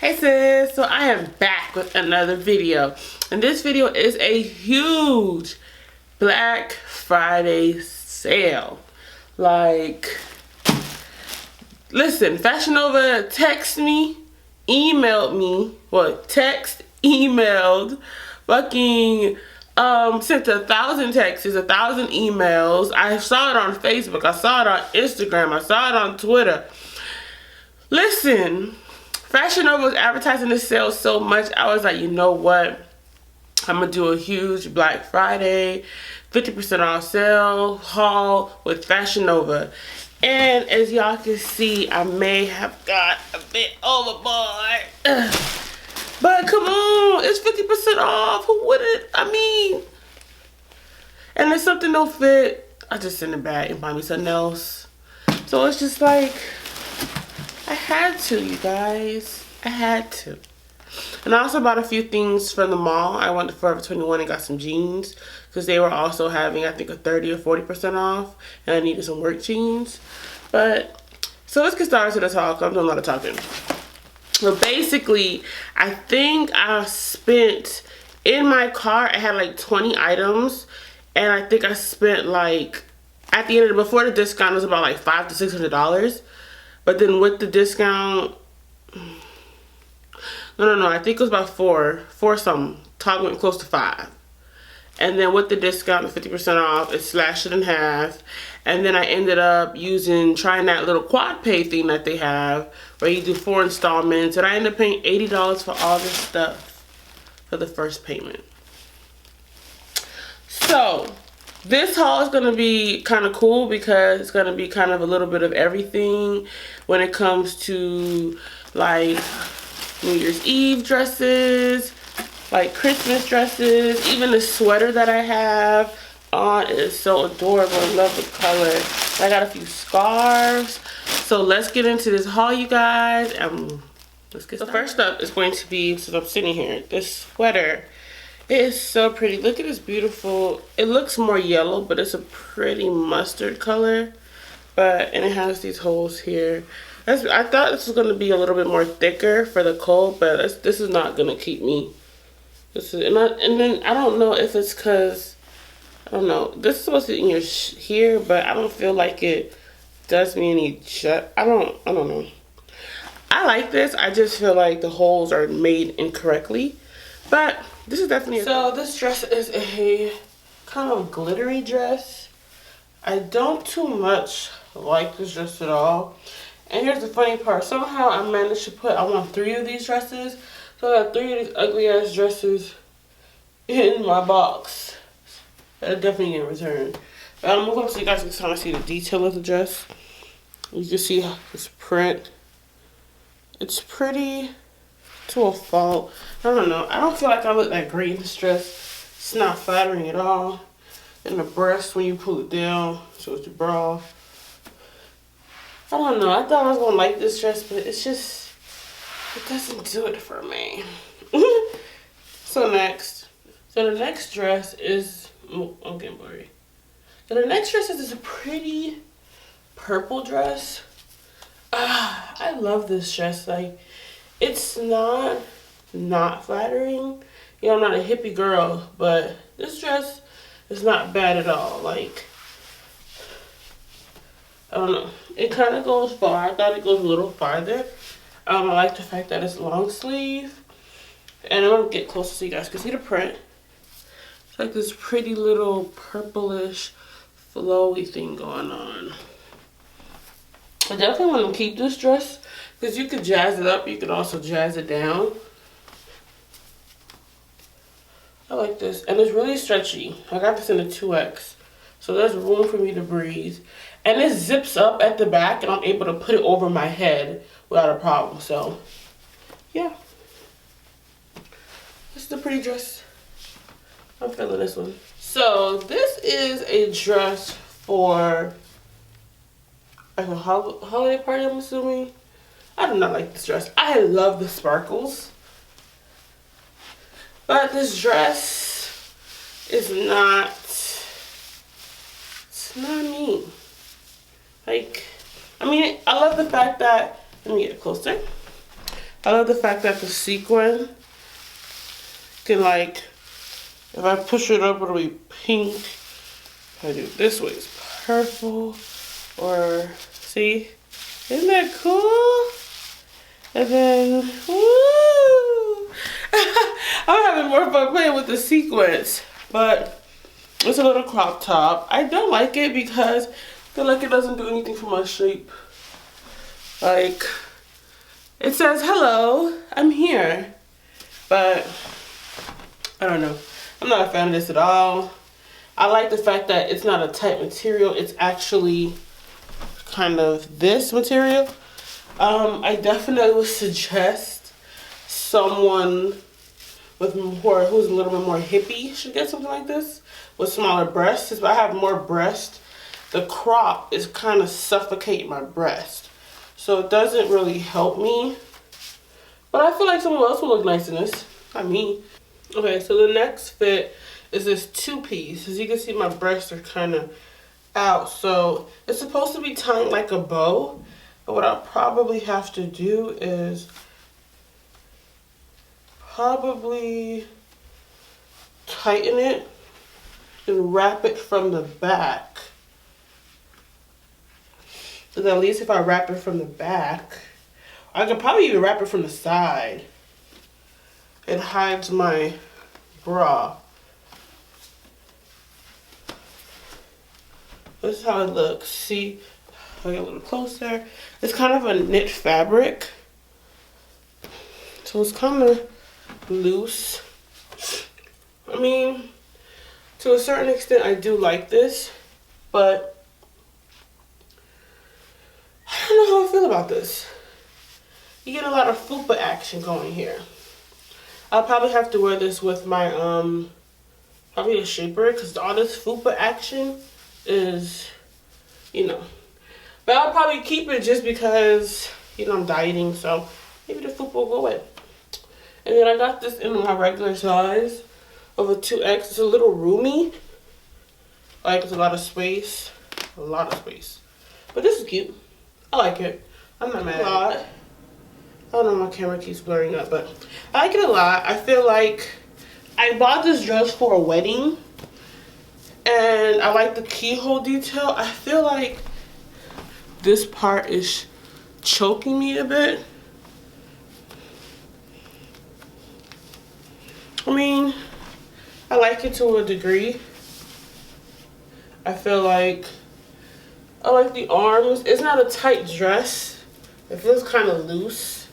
Hey sis, so I am back with another video, and this video is a huge Black Friday sale. Like, listen, Fashion Nova texted me, emailed me, emailed, fucking sent 1,000 texts, 1,000 emails. I saw it on Facebook, I saw it on Instagram, I saw it on Twitter. Listen, Fashion Nova was advertising this sale so much, I was like, you know what? I'm gonna do a huge Black Friday 50% off sale haul with Fashion Nova. And as y'all can see, I may have got a bit overboard. But come on, it's 50% off. Who wouldn't? I mean, and if something don't fit, I just send it back and buy me something else. So it's just like, I had to, you guys. I had to. And I also bought a few things from the mall. I went to FOREVER21 and got some jeans because they were also having, I think, a 30 or 40% off, and I needed some work jeans. But so let's get started to this haul. I'm doing a lot of talking. So basically, I think I spent in my cart, I had like 20 items, and I think I spent like at the end of before the discount it was about like $500 to $600. But then with the discount, no, I think it was about four something. Top went close to 5. And then with the discount, the 50% off, it slashed it in half. And then I ended up trying that little quad pay thing that they have, where you do 4 installments. And I ended up paying $80 for all this stuff for the first payment. So this haul is going to be kind of cool because it's going to be kind of a little bit of everything when it comes to like New Year's Eve dresses, like Christmas dresses. Even the sweater that I have on is so adorable. I love the color. I got a few scarves. So let's get into this haul, you guys. Let's get started. So first up is going to be, since I'm sitting here, this sweater. It is so pretty. Look at this beautiful, it looks more yellow, but it's a pretty mustard color. And it has these holes here. I thought this was going to be a little bit more thicker for the cold, but this is not going to keep me. And then I don't know if it's because, I don't know, this is supposed to be in your here, but I don't feel like it does me any I don't know. I like this. I just feel like the holes are made incorrectly, but this is definitely so this dress is a kind of glittery dress. I don't too much like this dress at all. And here's the funny part. Somehow I managed to put, I want 3 of these dresses. So I got 3 of these ugly ass dresses in my box that I definitely didn't return. But I'll move up so you guys can kind of see the detail of the dress. You can see this print. It's pretty to a fault. I don't know. I don't feel like I look that great in this dress. It's not flattering at all. And the breast, when you pull it down, shows your bra. I don't know. I thought I was gonna like this dress, but it's just, it doesn't do it for me. So the next dress is, I'm getting blurry. So the next dress is this pretty purple dress. I love this dress. Like, it's not flattering. You know, I'm not a hippie girl, but this dress is not bad at all. Like, I don't know. It kind of goes far. I thought it goes a little farther. I like the fact that it's long sleeve. And I'm going to get closer so you guys can see the print. It's like this pretty little purplish flowy thing going on. I definitely want to keep this dress because you could jazz it up. You could also jazz it down. I like this. And it's really stretchy. I got this in a 2X. So there's room for me to breathe. And it zips up at the back, and I'm able to put it over my head without a problem. So, yeah. This is a pretty dress. I'm feeling this one. So, this is a dress for like a holiday party, I'm assuming. I do not like this dress. I love the sparkles. But this dress is not, it's not me. Like, I mean, I love the fact that, let me get it closer. I love the fact that the sequin can, like, if I push it up, it'll be pink. If I do it this way, it's purple. Or, see? Isn't that cool? And then, woo! I'm having more fun playing with the sequins. But it's a little crop top. I don't like it because I feel like it doesn't do anything for my shape. Like, it says, hello, I'm here. But, I don't know. I'm not a fan of this at all. I like the fact that it's not a tight material. It's actually kind of this material. I definitely would suggest someone with more, who's a little bit more hippie should get something like this with smaller breasts. If I have more breast, the crop is kind of suffocating my breast, so it doesn't really help me. But I feel like someone else will look nice in this, not me. Okay, so the next fit is this two-piece. As you can see, my breasts are kind of out, so it's supposed to be tied like a bow. But what I'll probably have to do is probably tighten it and wrap it from the back. And at least if I wrap it from the back, I could probably even wrap it from the side. It hides my bra. This is how it looks. See, I'll get a little closer. It's kind of a knit fabric, so it's kind of loose. I mean, to a certain extent, I do like this, but I don't know how I feel about this. You get a lot of fupa action going here. I'll probably have to wear this with my probably a shaper, because all this fupa action is, you know. But I'll probably keep it just because, you know, I'm dieting, so maybe the fupa will go away. And then I got this in my regular size of a 2X. It's a little roomy. Like, it's a lot of space. A lot of space. But this is cute. I like it. I'm not mad at it. I don't know, my camera keeps blurring up, but I like it a lot. I feel like I bought this dress for a wedding, and I like the keyhole detail. I feel like this part is choking me a bit. I mean, I like it to a degree. I feel like I like the arms. It's not a tight dress. It feels kind of loose.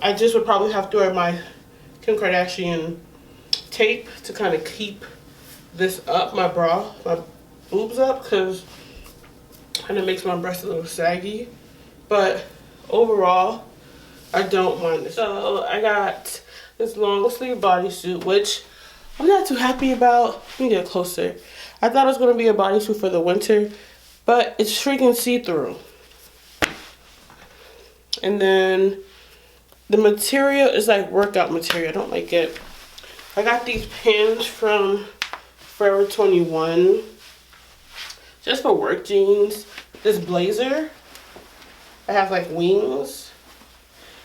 I just would probably have to wear my Kim Kardashian tape to kind of keep this up, my bra, my boobs up, because kind of makes my breast a little saggy. But overall, I don't mind this. So I got this long sleeve bodysuit, which I'm not too happy about. Let me get closer. I thought it was going to be a bodysuit for the winter, but it's freaking see-through. And then the material is like workout material. I don't like it. I got these pants from FOREVER21 just for work jeans. This blazer, it has like wings.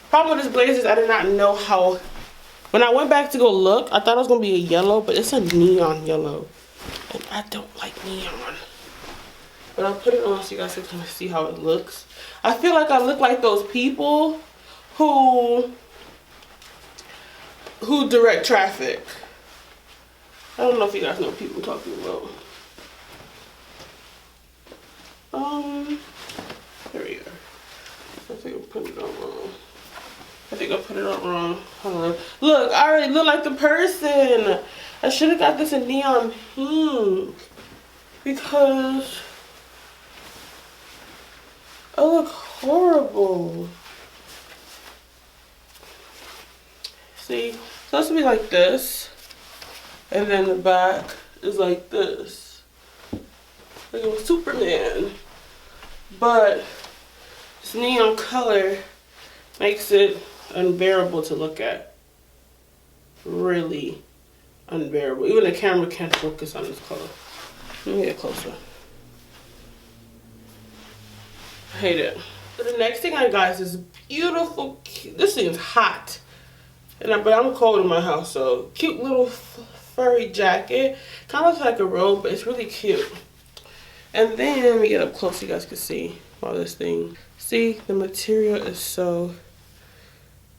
Problem with this blazer is I did not know how, when I went back to go look, I thought it was going to be a yellow, but it's a neon yellow. And I don't like neon. But I'll put it on so you guys can kind of see how it looks. I feel like I look like those people who direct traffic. I don't know if you guys know what people I'm talking about. There we go. I think I put it on wrong. I think I put it on wrong. Hold on. Look, I already look like the person. I should have got this in neon pink because I look horrible. See, it's supposed to be like this, and then the back is like this. Like it was Superman. But this neon color makes it unbearable to look at. Really unbearable. Even the camera can't focus on this color. Let me get closer. I hate it. So the next thing I got is this beautiful, this thing is hot. But I'm cold in my house, so cute little furry jacket. Kind of looks like a robe, but it's really cute. And then, let me get up close so you guys can see all this thing. See, the material is so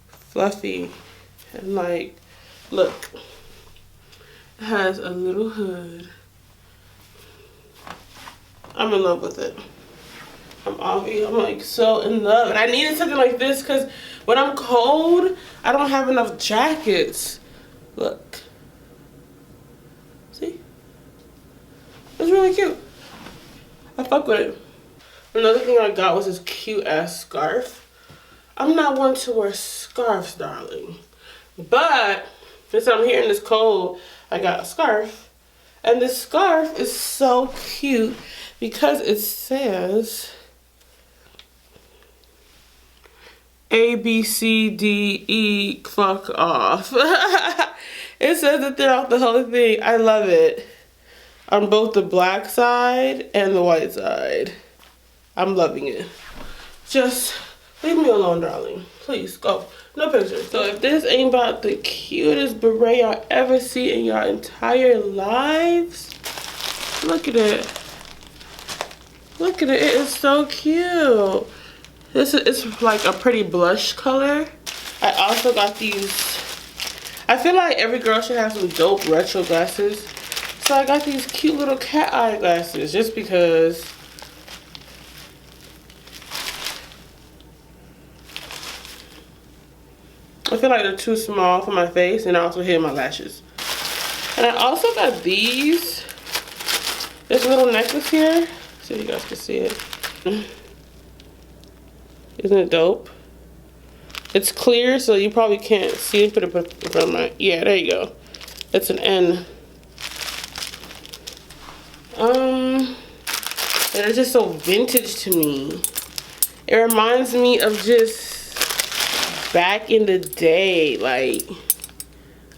fluffy. And like, look. It has a little hood. I'm in love with it. I'm like so in love. And I needed something like this because when I'm cold, I don't have enough jackets. Look. See? It's really cute. I fuck with it. Another thing I got was this cute ass scarf. I'm not one to wear scarves, darling. But since I'm here in this cold, I got a scarf. And this scarf is so cute because it says A, B, C, D, E, fuck off. It says it throughout the whole thing. I love it. On both the black side and the white side. I'm loving it. Just leave me alone, darling. Please, go. No pictures. So if this ain't about the cutest beret y'all ever see in your entire lives, look at it. Look at it. It is so cute. It's like a pretty blush color. I also got these. I feel like every girl should have some dope retro glasses. So I got these cute little cat eye glasses just because. I feel like they're too small for my face and I also hit my lashes. And I also got these. This little necklace here. So you guys can see it. Isn't it dope? It's clear, so you probably can't see it. Put it in front of my, yeah, there you go. It's an N. And it's just so vintage to me. It reminds me of just back in the day, like,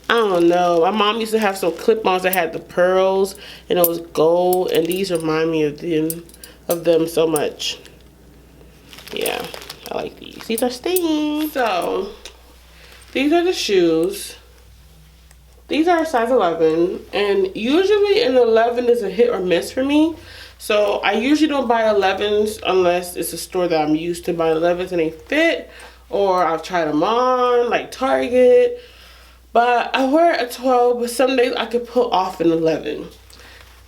I don't know. My mom used to have some clip-ons that had the pearls and it was gold, and these remind me of them so much. Yeah, I like these. These are stains. So, these are the shoes. These are a size 11, and usually an 11 is a hit or miss for me. So I usually don't buy 11s unless it's a store that I'm used to buying 11s and they fit, or I've tried them on, like Target. But I wear a 12, but some days I could pull off an 11.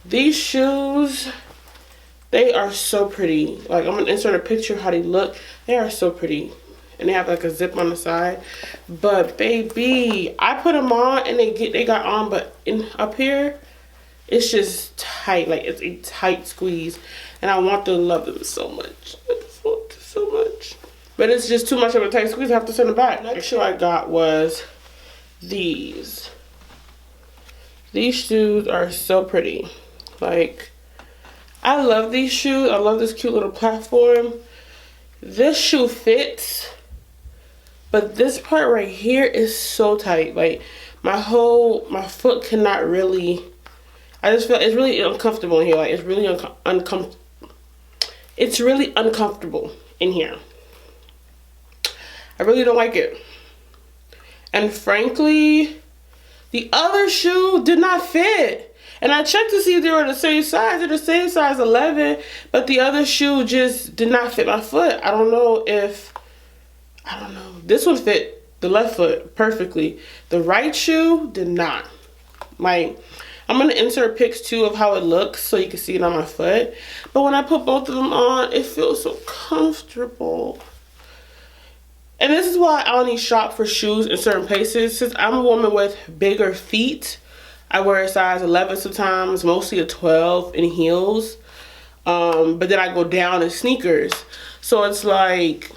These shoes, they are so pretty. Like, I'm gonna insert a picture of how they look. They are so pretty. And they have like a zip on the side. But baby, I put them on and they got on, but up here, it's just tight. Like, it's a tight squeeze. And I want to love them so much. I just want to so much. But it's just too much of a tight squeeze. I have to send it back. Next shoe I got was these. These shoes are so pretty. Like, I love these shoes. I love this cute little platform. This shoe fits, but this part right here is so tight. Like, my foot cannot really, I just feel it's really uncomfortable in here. Like, it's really uncomfortable. It's really uncomfortable in here. I really don't like it. And frankly, the other shoe did not fit. And I checked to see if they were the same size. They're the same size 11, but the other shoe just did not fit my foot. I don't know. This one fit the left foot perfectly. The right shoe did not. Like, I'm going to insert pics too of how it looks so you can see it on my foot. But when I put both of them on, it feels so comfortable. And this is why I only shop for shoes in certain places. Since I'm a woman with bigger feet, I wear a size 11 sometimes, mostly a 12 in heels. But then I go down in sneakers. So it's like,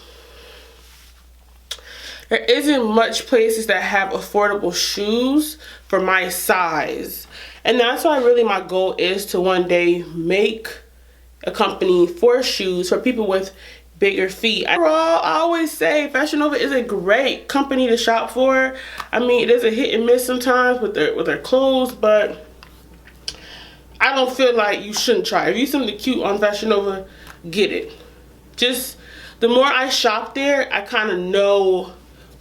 there isn't much places that have affordable shoes for my size. And that's why really my goal is to one day make a company for shoes for people with bigger feet. Overall, I always say Fashion Nova is a great company to shop for. I mean, it is a hit and miss sometimes with their clothes, but I don't feel like you shouldn't try. If you see something cute on Fashion Nova, get it. Just the more I shop there, I kind of know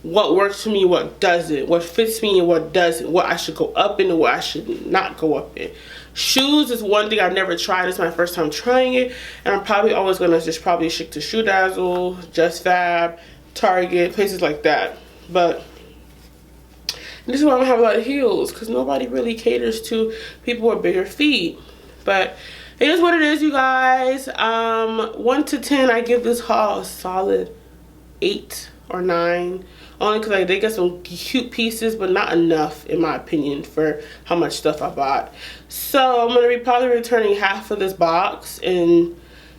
what works for me, what doesn't, what fits me and what doesn't, what I should go up in and what I should not go up in. Shoes is one thing I've never tried. It's my first time trying it, and I'm probably always gonna just probably stick to Shoe Dazzle, Just Fab, Target, places like that. But this is why I don't have a lot of heels, because nobody really caters to people with bigger feet. But it is what it is, you guys. 1 to 10, I give this haul a solid 8 or 9. Only because I did get some cute pieces, but not enough, in my opinion, for how much stuff I bought. So I'm going to be probably returning half of this box. And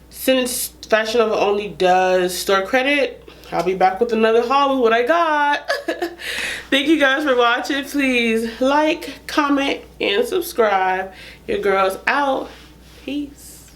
since Fashion Nova only does store credit, I'll be back with another haul with what I got. Thank you guys for watching. Please like, comment, and subscribe. Your girl's out. Peace.